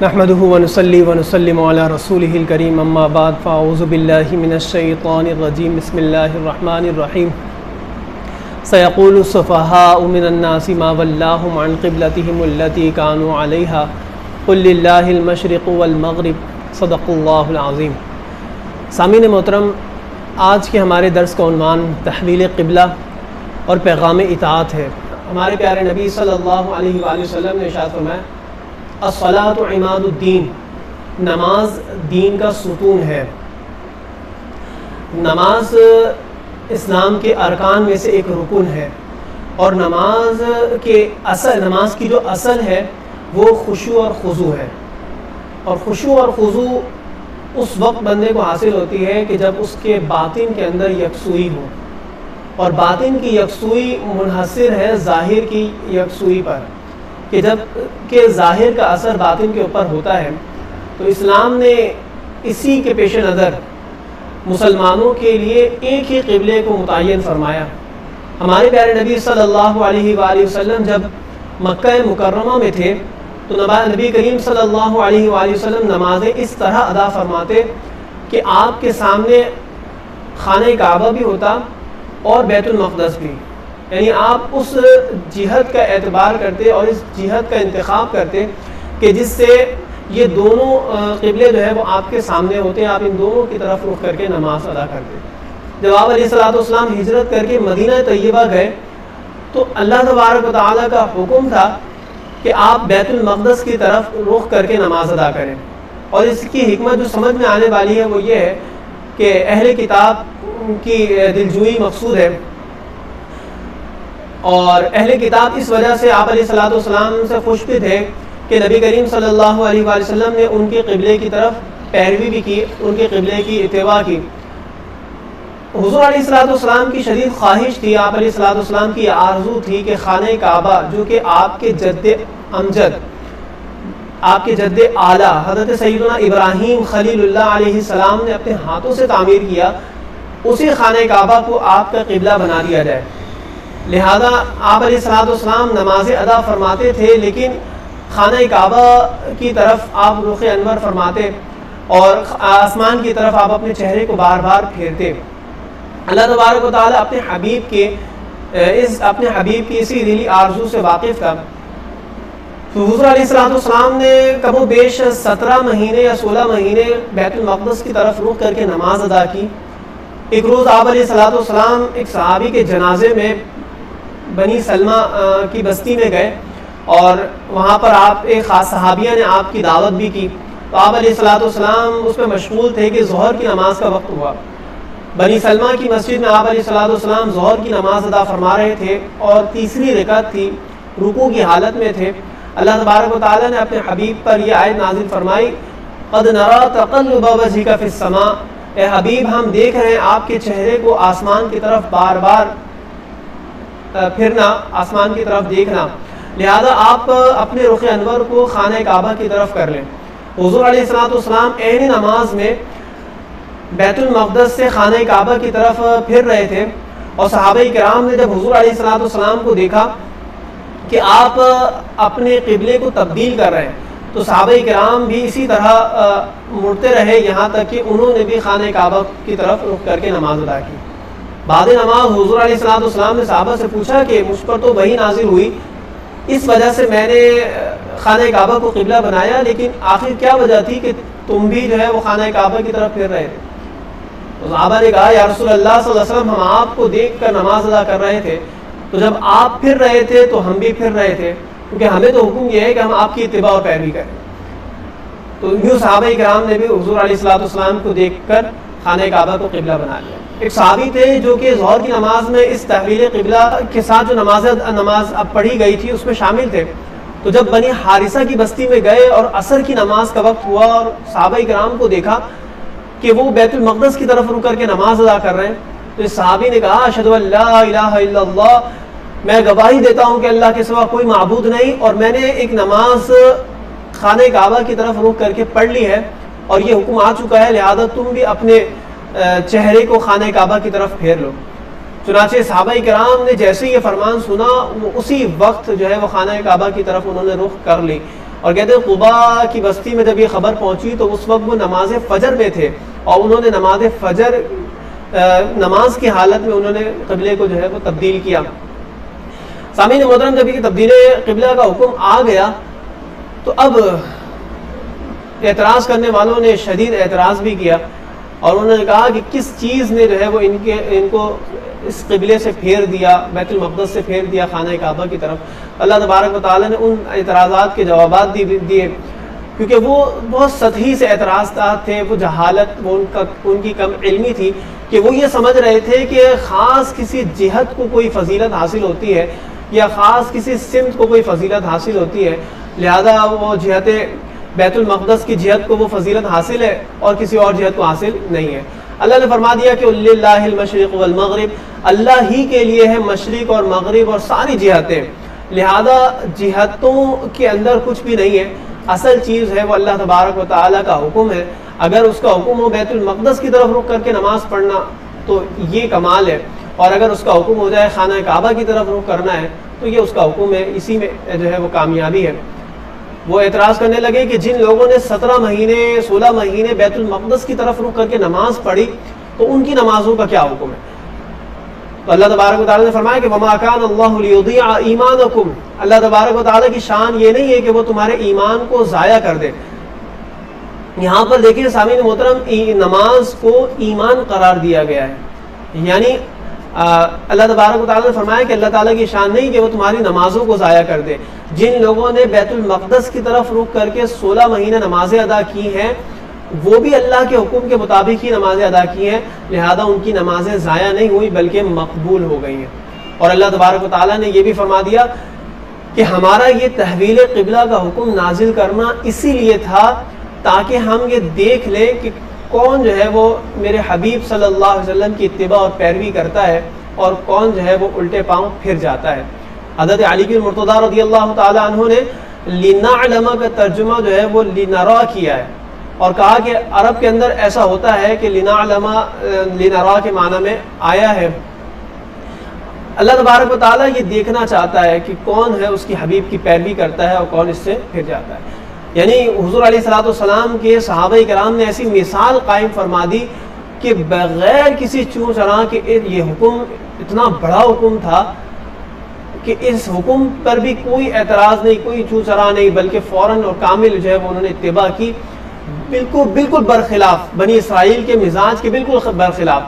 نحمده ونصلي ونسلم على رسوله الكريم اما بعد فاعوذ بالله من الشيطان الرجيم بسم الله الرحمن الرحيم سيقول السفهاء من الناس ما ولاهم عن قبلتهم التي كانوا عليها قل لله المشرق والمغرب صدق اللہ العظیم۔ سامعین محترم، آج کے ہمارے درس کا عنوان تحویل قبلہ اور پیغام اطاعت ہے۔ ہمارے پیارے نبی صلی اللہ علیہ وآلہ وسلم نے ارشاد فرمایا الصلاۃ عماد الدین، نماز دین کا ستون ہے۔ نماز اسلام کے ارکان میں سے ایک رکن ہے، اور نماز کی جو اصل ہے وہ خشوع اور خضوع ہے، اور خشوع اور خضوع اس وقت بندے کو حاصل ہوتی ہے کہ جب اس کے باطن کے اندر یکسوئی ہو، اور باطن کی یکسوئی منحصر ہے ظاہر کی یکسوئی پر، کہ جب کہ ظاہر کا اثر باطن کے اوپر ہوتا ہے تو اسلام نے اسی کے پیش نظر مسلمانوں کے لیے ایک ہی قبلے کو متعین فرمایا۔ ہمارے پیارے نبی صلی اللہ علیہ وآلہ وسلم جب مکہ مکرمہ میں تھے تو نبی کریم صلی اللہ علیہ وآلہ وسلم نمازیں اس طرح ادا فرماتے کہ آپ کے سامنے خانہ کعبہ بھی ہوتا اور بیت المقدس بھی، یعنی آپ اس جہت کا اعتبار کرتے اور اس جہت کا انتخاب کرتے کہ جس سے یہ دونوں قبلے جو ہے وہ آپ کے سامنے ہوتے ہیں، آپ ان دونوں کی طرف رخ کر کے نماز ادا کرتے۔ جب آپ علیہ الصلوۃ والسلام ہجرت کر کے مدینہ طیبہ گئے تو اللہ تبارک و تعالیٰ کا حکم تھا کہ آپ بیت المقدس کی طرف رخ کر کے نماز ادا کریں، اور اس کی حکمت جو سمجھ میں آنے والی ہے وہ یہ ہے کہ اہل کتاب کی دلجوئی مقصود ہے، اور اہل کتاب اس وجہ سے آپ علیہ الصلوۃ والسلام سے خوش بھی تھے کہ نبی کریم صلی اللہ علیہ وآلہ وسلم نے ان کے قبلے کی طرف پیروی بھی کی، ان کے قبلے کی اتباع کی۔ حضور علیہ الصلوۃ والسلام کی شدید خواہش تھی، آپ علیہ الصلوۃ والسلام کی آرزو تھی کہ خانہ کعبہ جو کہ آپ کے جد امجد، آپ کے جد اعلیٰ حضرت سیدنا ابراہیم خلیل اللہ علیہ السلام نے اپنے ہاتھوں سے تعمیر کیا، اسی خانہ کعبہ کو آپ کا قبلہ بنا دیا جائے۔ لہذا آپ علیہ الصلوۃ والسلام نمازیں ادا فرماتے تھے، لیکن خانہ کعبہ کی طرف آپ رخ انور فرماتے اور آسمان کی طرف آپ اپنے چہرے کو بار بار پھیرتے۔ اللہ تبارک و تعالیٰ اپنے حبیب کی اسی دلی آرزو سے واقف تھا۔ تو حضور علیہ الصلوۃ والسلام نے کم و بیش 17 مہینے یا 16 مہینے بیت المقدس کی طرف رخ کر کے نماز ادا کی۔ ایک روز آپ علیہ الصلوۃ والسلام ایک صحابی کے جنازے میں بنی سلمہ کی بستی میں گئے، اور وہاں پر آپ ایک خاص صحابیہ نے آپ کی دعوت بھی کی، تو آپ علیہ الصلوۃ والسلام اس پہ مشغول تھے کہ ظہر کی نماز کا وقت ہوا۔ بنی سلمہ کی مسجد میں آپ علیہ الصلوۃ والسلام ظہر کی نماز ادا فرما رہے تھے، اور تیسری رکعت تھی، رکوع کی حالت میں تھے۔ اللہ تبارک و تعالیٰ نے اپنے حبیب پر یہ آیت نازل فرمائی قد نرى تقلب وجهك في السماء، اے حبیب ہم دیکھ رہے ہیں آپ کے چہرے کو آسمان کی طرف بار بار پھرنا، آسمان کی طرف دیکھنا، لہذا آپ اپنے رخ انور کو خانہ کعبہ کی طرف کر لیں۔ حضور علیہ الصلوۃ والسلام عین نماز میں بیت المقدس سے خانہ کعبہ کی طرف پھر رہے تھے، اور صحابہ کرام نے جب حضور علیہ الصلوۃ والسلام کو دیکھا کہ آپ اپنے قبلے کو تبدیل کر رہے ہیں تو صحابہ کرام بھی اسی طرح مڑتے رہے، یہاں تک کہ انہوں نے بھی خانہ کعبہ کی طرف رخ کر کے نماز ادا کی۔ بعد نماز حضور علیہ الصلوۃ والسلام نے صحابہ سے پوچھا کہ مجھ پر تو وحی نازل ہوئی، اس وجہ سے میں نے خانہ کعبہ کو قبلہ بنایا، لیکن آخر کیا وجہ تھی کہ تم بھی جو ہے وہ خانہ کعبہ کی طرف پھر رہے تھے؟ تو صحابہ نے کہا یا رسول اللہ صلی اللہ علیہ وسلم ہم آپ کو دیکھ کر نماز ادا کر رہے تھے، تو جب آپ پھر رہے تھے تو ہم بھی پھر رہے تھے، کیونکہ ہمیں تو حکم یہ ہے کہ ہم آپ کی اتباع اور پیروی کریں۔ تو یوں صحابہ کرام نے بھی حضور علیہ الصلوۃ والسلام کو دیکھ کر خانہ کعبہ کو قبلہ بنا لیا۔ ایک صحابی تھے جو کہ ظہر کی نماز میں اس تحویل قبلہ کے ساتھ جو نماز اب پڑھی گئی تھی اس میں شامل تھے، تو جب بنی حارثہ کی بستی میں گئے اور عصر کی نماز کا وقت ہوا اور صحابہ کرام کو دیکھا کہ وہ بیت المقدس کی طرف رک کر کے نماز ادا کر رہے ہیں، تو اس صحابی نے کہا اشہد ان لا الہ الا اللہ، میں گواہی دیتا ہوں کہ اللہ کے سوا کوئی معبود نہیں، اور میں نے ایک نماز خانہ کعبہ کی طرف رک کر کے پڑھ لی ہے، اور یہ حکم آ چکا ہے، لہذا تم بھی اپنے چہرے کو خانہ کعبہ کی طرف پھیر لو۔ چنانچہ صحابہ کرام نے جیسے یہ فرمان سنا، وہ اسی وقت جو ہے وہ خانہ کعبہ کی طرف انہوں نے رخ کر لی، اور کہتے ہیں قباء کی بستی میں جب یہ خبر پہنچی تو اس وقت وہ نماز فجر میں تھے، اور انہوں نے نماز فجر نماز کی حالت میں انہوں نے قبلے کو جو ہے وہ تبدیل کیا۔ سامعین محترم، جب یہ تبدیل قبلہ کا حکم آ گیا تو اب اعتراض کرنے والوں نے شدید اعتراض بھی کیا، اور انہوں نے کہا کہ کس چیز نے جو ہے وہ ان کو اس قبلے سے پھیر دیا، بیت المقدس سے پھیر دیا خانہ کعبہ کی طرف۔ اللہ تبارک و تعالیٰ نے ان اعتراضات کے جوابات دیے، کیونکہ وہ بہت سطحی سے اعتراضات تھے، وہ جہالت، وہ ان کی کم علمی تھی کہ وہ یہ سمجھ رہے تھے کہ خاص کسی جہت کو کوئی فضیلت حاصل ہوتی ہے یا خاص کسی سمت کو کوئی فضیلت حاصل ہوتی ہے، لہذا وہ جہت بیت المقدس کی جہت کو وہ فضیلت حاصل ہے اور کسی اور جہت کو حاصل نہیں ہے۔ اللہ نے فرما دیا کہ للہ المشرق والمغرب، اللہ ہی کے لیے ہے مشرق اور مغرب اور ساری جہتیں، لہذا جہتوں کے اندر کچھ بھی نہیں ہے، اصل چیز ہے وہ اللہ تبارک و تعالیٰ کا حکم ہے۔ اگر اس کا حکم ہو بیت المقدس کی طرف رخ کر کے نماز پڑھنا تو یہ کمال ہے، اور اگر اس کا حکم ہو جائے خانہ کعبہ کی طرف رخ کرنا ہے تو یہ اس کا حکم ہے، اسی میں جو ہے وہ کامیابی ہے۔ وہ اعتراض کرنے لگے کہ جن لوگوں نے 17 مہینے 16 مہینے بیت المقدس کی طرف رخ کر کے نماز پڑھی تو ان کی نمازوں کا کیا حکم ہے؟ تو اللہ تبارک و تعالیٰ نے فرمایا کہ وَمَا كَانَ اللَّهُ لِيُضِيعَ إِيمَانَكُمْ، اللہ تبارک و تعالیٰ کی شان یہ نہیں ہے کہ وہ تمہارے ایمان کو ضائع کر دے۔ یہاں پر دیکھیں سامعین محترم، نماز کو ایمان قرار دیا گیا ہے، یعنی اللہ تبارک و تعالیٰ نے فرمایا کہ اللہ تعالیٰ کی شان نہیں کہ وہ تمہاری نمازوں کو ضائع کر دے۔ جن لوگوں نے بیت المقدس کی طرف رخ کر کے 16 مہینے نمازیں ادا کی ہیں وہ بھی اللہ کے حکم کے مطابق ہی نمازیں ادا کی ہیں، لہذا ان کی نمازیں ضائع نہیں ہوئی بلکہ مقبول ہو گئی ہیں۔ اور اللہ تبارک و تعالیٰ نے یہ بھی فرما دیا کہ ہمارا یہ تحویل قبلہ کا حکم نازل کرنا اسی لیے تھا تاکہ ہم یہ دیکھ لیں کہ کون جو ہے وہ میرے حبیب صلی اللہ علیہ وسلم کی اتباع اور پیروی کرتا ہے اور کون جو ہے وہ الٹے پاؤں پھر جاتا ہے۔ حضرت علی بن مرتضیٰ رضی اللہ تعالی عنہ نے لنعلم کا ترجمہ جو ہے وہ لنرا کیا ہے، اور کہا کہ عرب کے اندر ایسا ہوتا ہے کہ لنعلم لنرا کے معنی میں آیا ہے۔ اللہ تبارک و تعالیٰ یہ دیکھنا چاہتا ہے کہ کون ہے اس کی حبیب کی پیروی کرتا ہے اور کون اس سے پھر جاتا ہے۔ یعنی حضور علیہ السلام کے صحابہ کرام نے ایسی مثال قائم فرما دی کہ بغیر کسی چوں چرا کے یہ حکم اتنا بڑا حکم تھا کہ اس حکم پر بھی کوئی اعتراض نہیں، کوئی چوں چرا نہیں، بلکہ فوراً اور کامل جو ہے وہ انہوں نے اتباع کی، بالکل برخلاف بنی اسرائیل کے مزاج کے بالکل برخلاف۔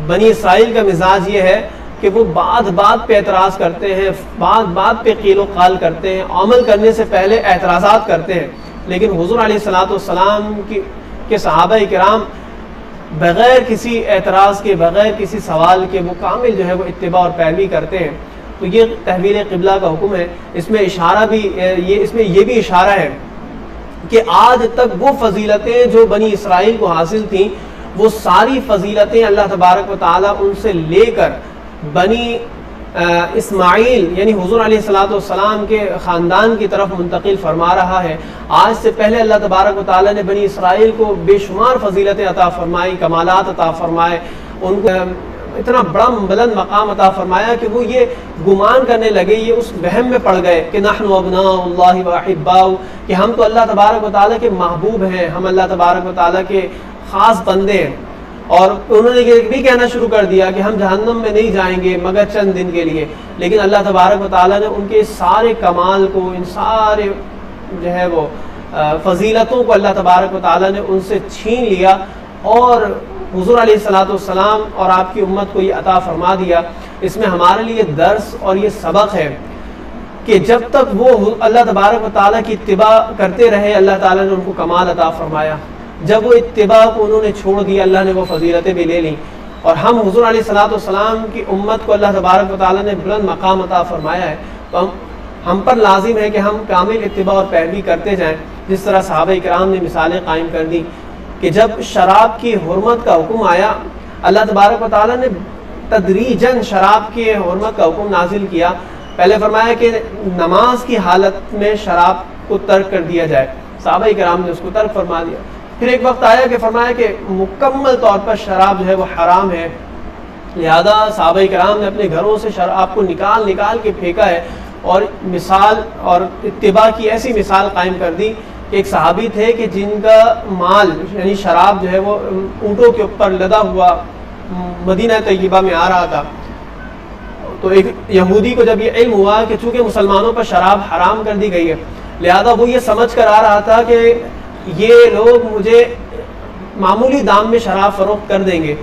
بنی اسرائیل کا مزاج یہ ہے کہ وہ بات پہ اعتراض کرتے ہیں، بات پہ قیل و قال کرتے ہیں، عمل کرنے سے پہلے اعتراضات کرتے ہیں، لیکن حضور علیہ السلام کے صحابہ کرام بغیر کسی اعتراض کے، بغیر کسی سوال کے وہ کامل جو ہے وہ اتباع اور پیروی کرتے ہیں۔ تو یہ تحویل قبلہ کا حکم ہے۔ اس میں اشارہ بھی اس میں یہ بھی اشارہ ہے کہ آج تک وہ فضیلتیں جو بنی اسرائیل کو حاصل تھیں وہ ساری فضیلتیں اللہ تبارک و تعالیٰ ان سے لے کر بنی اسماعیل یعنی حضور علیہ السلام کے خاندان کی طرف منتقل فرما رہا ہے۔ آج سے پہلے اللہ تبارک و تعالیٰ نے بنی اسرائیل کو بے شمار فضیلتیں عطا فرمائی، کمالات عطا فرمائے، ان کو اتنا بڑا بلند مقام عطا فرمایا کہ وہ یہ گمان کرنے لگے، یہ اس وہم میں پڑ گئے کہ نحن ابناء اللہ واحباؤ، کہ ہم تو اللہ تبارک و تعالیٰ کے محبوب ہیں، ہم اللہ تبارک و تعالیٰ کے خاص بندے ہیں۔ اور انہوں نے یہ بھی کہنا شروع کر دیا کہ ہم جہنم میں نہیں جائیں گے مگر چند دن کے لیے، لیکن اللہ تبارک و تعالیٰ نے ان کے سارے کمال کو، ان سارے جو ہے وہ فضیلتوں کو اللہ تبارک و تعالیٰ نے ان سے چھین لیا اور حضور علیہ السلام اور آپ کی امت کو یہ عطا فرما دیا۔ اس میں ہمارے لیے درس اور یہ سبق ہے کہ جب تک وہ اللہ تبارک و تعالیٰ کی اتباع کرتے رہے اللہ تعالیٰ نے ان کو کمال عطا فرمایا، جب وہ اتباع کو انہوں نے چھوڑ دیا اللہ نے وہ فضیلتیں بھی لے لیں، اور ہم حضور علیہ السلام کی امت کو اللہ تبارک و تعالیٰ نے بلند مقام عطا فرمایا ہے، تو ہم پر لازم ہے کہ ہم کامل اتباع اور پیروی کرتے جائیں، جس طرح صحابہ کرام نے مثالیں قائم کر دی کہ جب شراب کی حرمت کا حکم آیا اللہ تبارک و تعالیٰ نے تدریجاً شراب کی حرمت کا حکم نازل کیا۔ پہلے فرمایا کہ نماز کی حالت میں شراب کو ترک کر دیا جائے، صحابہ کرام نے اس کو ترک فرما دیا۔ پھر ایک وقت آیا کہ فرمایا کہ مکمل طور پر شراب جو ہے وہ حرام ہے، لہذا صحابہ کرام نے اپنے گھروں سے شراب کو نکال کے پھینکا ہے، اور مثال اور اتباع کی ایسی مثال قائم کر دی کہ ایک صحابی تھے کہ جن کا مال یعنی شراب جو ہے وہ اونٹوں کے اوپر لدا ہوا مدینہ طیبہ میں آ رہا تھا. تو ایک یہودی کو جب یہ علم ہوا کہ چونکہ مسلمانوں پر شراب حرام کر دی گئی ہے لہذا وہ یہ سمجھ کر آ رہا تھا کہ یہ لوگ مجھے معمولی دام میں شراب فروخت کر دیں گے.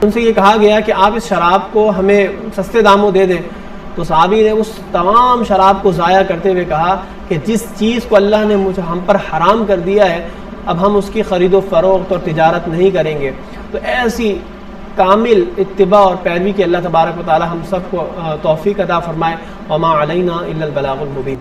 ان سے یہ کہا گیا کہ آپ اس شراب کو ہمیں سستے داموں دے دیں. تو صحابی نے اس تمام شراب کو ضائع کرتے ہوئے کہا کہ جس چیز کو اللہ نے ہم پر حرام کر دیا ہے اب ہم اس کی خرید و فروخت اور تجارت نہیں کریں گے. تو ایسی کامل اتباع اور پیروی کی اللہ تبارک و تعالی ہم سب کو توفیق عطا فرمائے. وما علینا الا البلاغ المبین.